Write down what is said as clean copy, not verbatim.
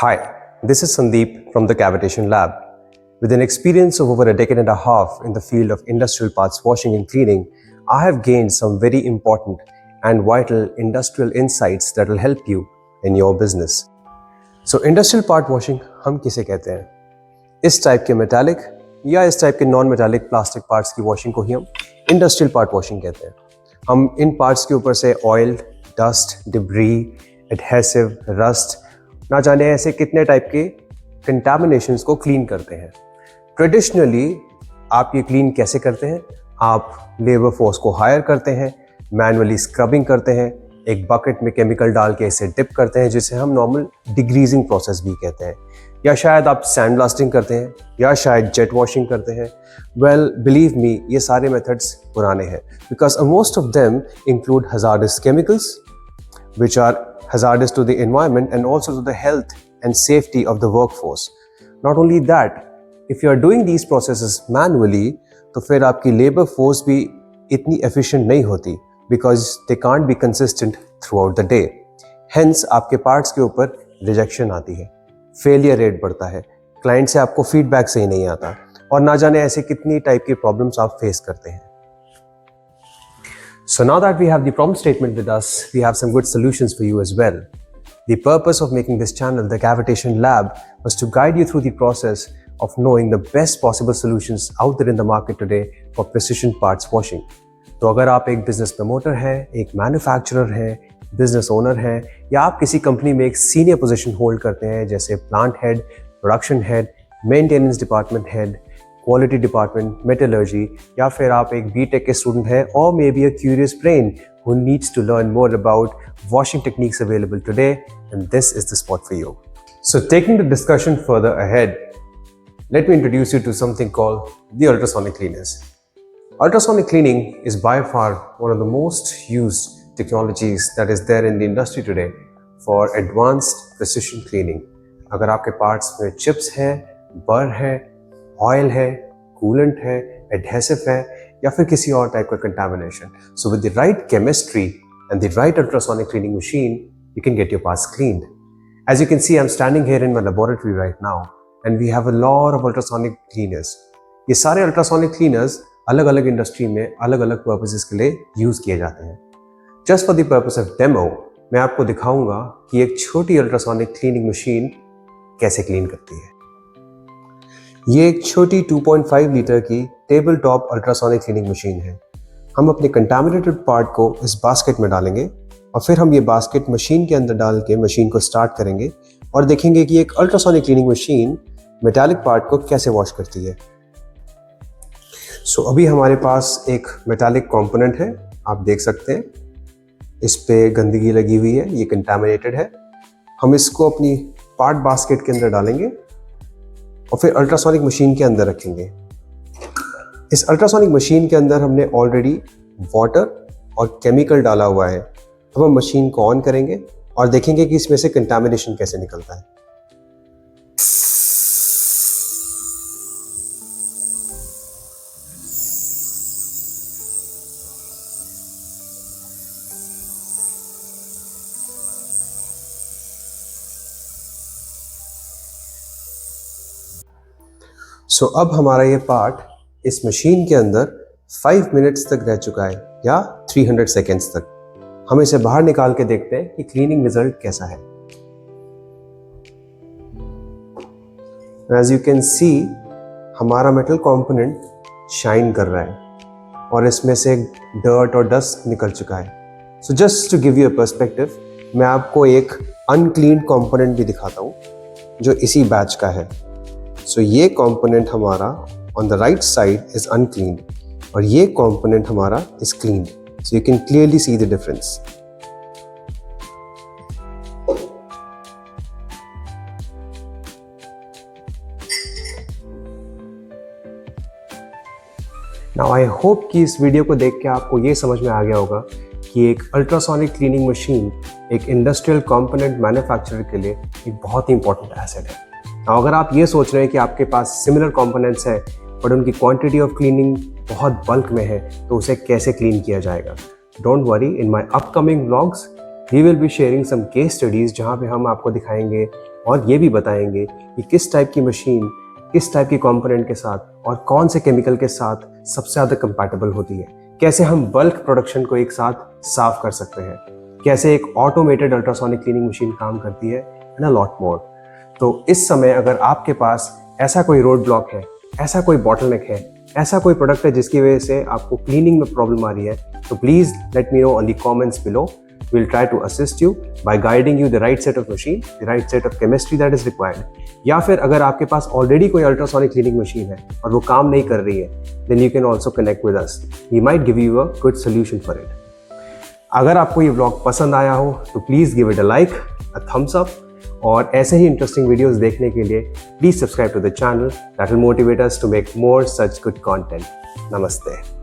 Hi, this is Sandeep from the Cavitation Lab. With an experience of over a decade and a half in the field of industrial parts washing and cleaning, I have gained some very important and vital industrial insights that will help you in your business. So industrial part washing हम किसे कहते हैं? इस type के metallic या इस type के non metallic plastic parts की वॉशिंग को ही हम इंडस्ट्रियल पार्ट वॉशिंग कहते हैं। हम इन पार्ट्स के ऊपर से oil, dust, debris, adhesive, rust, ना जाने ऐसे कितने टाइप के कंटामिनेशंस को क्लीन करते हैं। ट्रेडिशनली आप ये क्लीन कैसे करते हैं? आप लेबर फोर्स को हायर करते हैं, मैनुअली स्क्रबिंग करते हैं, एक बकेट में केमिकल डाल के इसे डिप करते हैं, जिसे हम नॉर्मल डिग्रीजिंग प्रोसेस भी कहते हैं, या शायद आप सैंड ब्लास्टिंग करते हैं, या शायद जेट वॉशिंग करते हैं। वेल, बिलीव मी, ये सारे मेथड्स पुराने हैं because most of them include hazardous chemicals which are hazardous to the environment and also to the health and safety of the workforce. Not only that, if you are doing these processes manually, तो फिर आपकी labor force भी इतनी efficient नहीं होती because they can't be consistent throughout the day. Hence, आपके parts के ऊपर rejection आती है, failure rate बढ़ता है, client से आपको feedback सही नहीं आता, और ना जाने ऐसे कितनी type की problems आप face करते हैं। So now that we have the problem statement with us, we have some good solutions for you as well. The purpose of making this channel, the Cavitation Lab, was to guide you through the process of knowing the best possible solutions out there in the market today for precision parts washing. तो अगर आप एक business promoter हैं, एक manufacturer हैं, business owner हैं, या आप किसी company में एक senior position hold करते हैं, जैसे plant head, production head, maintenance department head, quality department, metallurgy, या फिर आप एक बीटेक के स्टूडेंट हैं, और may be a curious brain who needs to learn more about washing techniques available today, and this is the spot for you. So taking the discussion further ahead, let me introduce you to something called the ultrasonic cleaners. Ultrasonic cleaning is by far one of the most used technologies that is there in the industry today for advanced precision cleaning. अगर आपके parts में chips हैं, बर है, oil है, coolant है, adhesive है, या फिर किसी और टाइप का contamination, so with the right chemistry and the right ultrasonic cleaning machine you can get your parts cleaned. As you can see, I'm standing here in my laboratory right now and we have a lot of ultrasonic cleaners. ये सारे ultrasonic cleaners अलग अलग industry में अलग अलग purposes के लिए use किए जाते हैं। Just for the purpose of demo, मैं आपको दिखाऊंगा कि एक छोटी अल्ट्रासोनिक क्लीनिंग मशीन कैसे क्लीन करती है। ये एक छोटी 2.5 लीटर की table top ultrasonic cleaning machine है। हम अपने कंटामिनेटेड पार्ट को इस बास्केट में डालेंगे और फिर हम ये बास्केट मशीन के अंदर डाल के मशीन को स्टार्ट करेंगे और देखेंगे कि एक ultrasonic cleaning machine metallic part को कैसे वॉश करती है। सो अभी हमारे पास एक मेटालिक कंपोनेंट है, आप देख सकते हैं इस पे गंदगी लगी हुई है, ये कंटामिनेटेड है। हम इसको अपनी पार्ट बास्केट के अंदर डालेंगे और फिर अल्ट्रासोनिक मशीन के अंदर रखेंगे। इस अल्ट्रासोनिक मशीन के अंदर हमने ऑलरेडी वाटर और केमिकल डाला हुआ है। अब हम मशीन को ऑन करेंगे और देखेंगे कि इसमें से कंटामिनेशन कैसे निकलता है। सो अब हमारा ये पार्ट इस मशीन के अंदर 5 मिनट्स तक रह चुका है, या 300 सेकेंड्स तक। हम इसे बाहर निकाल के देखते हैं कि क्लीनिंग रिजल्ट कैसा है। एज यू कैन सी, हमारा मेटल कंपोनेंट शाइन कर रहा है और इसमें से डर्ट और डस्ट निकल चुका है। So just to give you a perspective, मैं आपको एक अनक्लीन्ड कंपोनेंट भी दिखाता हूँ जो इसी बैच का है। सो ये कंपोनेंट हमारा on the right side is uncleaned और ये कंपोनेंट हमारा is cleaned. So you can clearly see the difference. Now I hope कि इस वीडियो को देख के आपको ये समझ में आ गया होगा कि एक अल्ट्रासोनिक क्लीनिंग मशीन एक इंडस्ट्रियल कंपोनेंट मैन्युफैक्चरर के लिए एक बहुत ही इंपॉर्टेंट एसेट है। अगर आप ये सोच रहे हैं कि आपके पास सिमिलर कंपोनेंट्स हैं बट उनकी क्वांटिटी ऑफ क्लीनिंग बहुत बल्क में है, तो उसे कैसे क्लीन किया जाएगा, don't worry, in my upcoming vlogs we will be sharing some case studies जहाँ पे हम आपको दिखाएंगे और ये भी बताएंगे कि किस टाइप की मशीन किस टाइप की कंपोनेंट के साथ और कौन से केमिकल के साथ सबसे ज़्यादा कंपैटिबल होती है, कैसे हम बल्क प्रोडक्शन को एक साथ साफ कर सकते हैं, कैसे एक ऑटोमेटेड अल्ट्रासोनिक क्लीनिंग मशीन काम करती है एंड अ लॉट मोर। तो इस समय अगर आपके पास ऐसा कोई रोड ब्लॉक है, ऐसा कोई बॉटलनेक है, ऐसा कोई प्रोडक्ट है जिसकी वजह से आपको क्लीनिंग में प्रॉब्लम आ रही है, तो please let me know on the comments below. We'll try to assist you by guiding you the right set of machine, the right set of chemistry that is required. या फिर अगर आपके पास already कोई ultrasonic cleaning machine है और वो काम नहीं कर रही है, then you can also connect with us. We might give you a good solution for it. अगर आपको ये व्लॉग पसंद आया हो तो please give it a like, a thumbs up, और ऐसे ही इंटरेस्टिंग वीडियोस देखने के लिए please subscribe to the channel. That will motivate us to make more such good content. नमस्ते.